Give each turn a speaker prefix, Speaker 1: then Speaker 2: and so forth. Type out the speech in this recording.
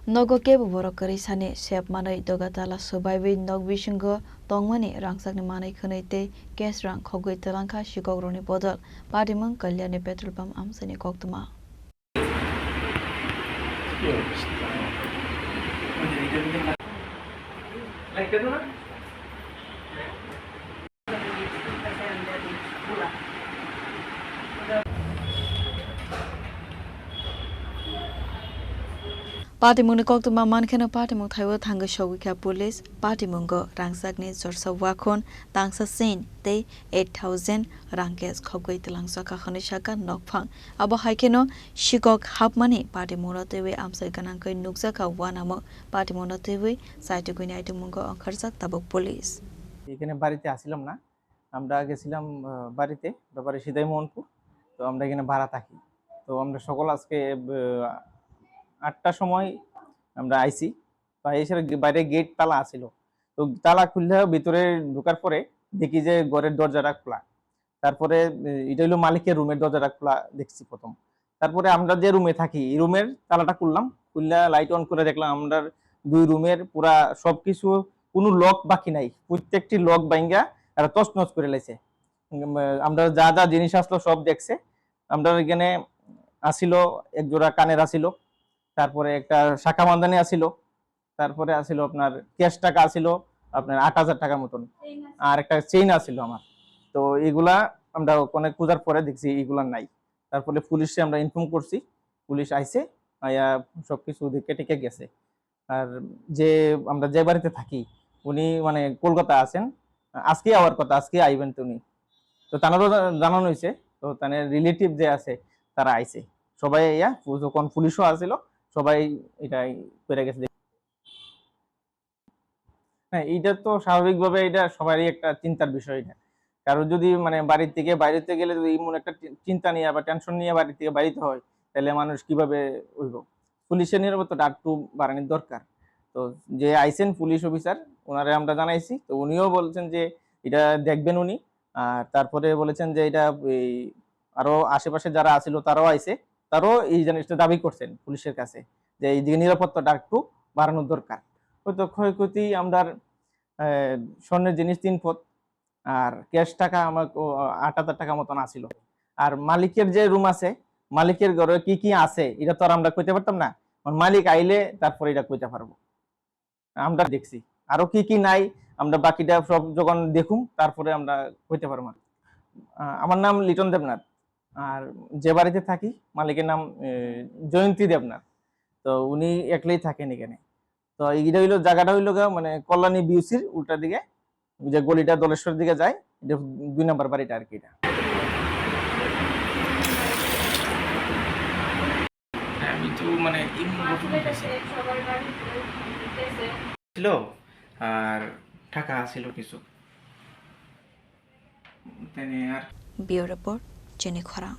Speaker 1: Nogo kebo borokari sane sep manai dogatala subaiwi nogbisingo tongmani rangsakni manai khunite kes rang khogoi telangka shikogroni bodol padimang kalyani petrol pump amsani koktuma Patimung koktuma mankena patimung thaiwa thanga shogika police patimungo rangsakni jorsa wakon tangsa sin te 8000 rangkes khogoi telangsa ka khanishaka nokphang abo haikeno shikok hapmani patimungno tewe amsai kanangkai nukjaka wanamo patimungno tewe saituguni aitumungo angkharjak tabuk police
Speaker 2: এখানে বাড়িতে আসিলাম না আমরা গেছিলাম বাড়িতে ব্যাপারে সিদাই মোহনপুর তো আমরা এখানে ভাড়া থাকি তো আমরা সকল আজকে 8টার সময় আমরা আইছি তো এসে বাইরে গেট তালা আছিল তো তালা খুললে ভিতরে ঢোকার পরে দেখি যে ঘরের দরজাটা খোলা তারপরে এটা হলো মালিকের রুমের দরজাটা খোলা দেখছি প্রথম তারপরে আমরা যে রুমে থাকি এই রুমের তালাটা খুললাম খুললে লাইট অন করে দেখলাম আমরা দুই রুমের পুরা সবকিছু কোনো লক বাকি নাই প্রত্যেকটি লক ভাঙা আর তছনছ করে লাইছে আমরা যা যা জিনিস আসলো সব দেখছে আমরা এখানে আসিল এক জোড়া কানের আসিল তারপরে একটা শাখা বান্ধানি আসিল তারপরে আসিল আপনার ক্যাশ টাকা আসিল আপনার 8000 টাকার মতন আর একটা চেইন আসিল আমার তো এগুলা আমরা অনেক খোঁজার পরে দেখছি এগুলা নাই তারপরে পুলিশে আমরা ইনফর্ম করছি পুলিশ আইছে আয়া সবকিছু দেখে টেকে গেছে আর যে আমরা যে বাড়িতে থাকি উনি মানে কলকাতা আছেন আজকে আওয়ার কথা আজকে আইবেন তো উনি তো তানারও জানানো হয়েছে তো তাদের রিলেটিভ যে আছে তারা আইছে সবাই ইয়া যখন পুলিশও আসছিল সবাই এটা করে গেছে হ্যাঁ এইটা তো স্বাভাবিকভাবে এটা সবারই একটা চিন্তার বিষয় এটা কারণ যদি মানে বাড়ি থেকে বাইরেতে গেলে যদি এমন একটা চিন্তা নিয়ে বা টেনশন নিয়ে বাড়ি থেকে বাইরে হয় তাহলে মানুষ কিভাবে হইব পুলিশের নিরাপত্তাটা একটু বাড়ানোর দরকার তো যে আইসেন পুলিশ অফিসার ওনারে আমরা জানাইছি তো উনিও বলছেন যে এটা দেখবেন উনি আর তারপরে বলেছেন যে এটা এই আরো আশেপাশে যারা আছিল তারাও আইছে তারাও এই জিনিসটা দাবি করছেন পুলিশের কাছে যে এই দিকে নিরাপত্তাটা একটু বাড়ানোর দরকার হয়তো ক্ষয়ক্ষতি আমরা স্বর্ণের জিনিস 3 পথ আর ক্যাশ টাকা আমার 8000 টাকা মতন আছিল আর মালিকের যে রুম আছে মালিকের ঘরে কি কি আছে এটা তো আর আমরা কইতে পারতাম না মালিক আইলে তারপর এটা কইতে পারবো আমরা দেখছি আরো কি কি নাই আমরা বাকিটা সব যখন দেখুম তারপরে আমরা কইতে পারবো আমার নাম লিটন দেবনাথ আর যে বাড়িতে থাকি মালিকের নাম জয়ন্তী দেবনাথ তো উনি একলাই থাকেন এখানে তো এইটা হইলো জায়গাটা হইলো মানে কল্যাণী বিউসির উল্টা দিকে যে গলিটা দলেশ্বর দিকে যায় এটা 2 নম্বর বাড়িটা আর কি এটা আমি তো মানে ছিল আর টাকা ছিল কিছু
Speaker 1: Bureau Report Jenny Khora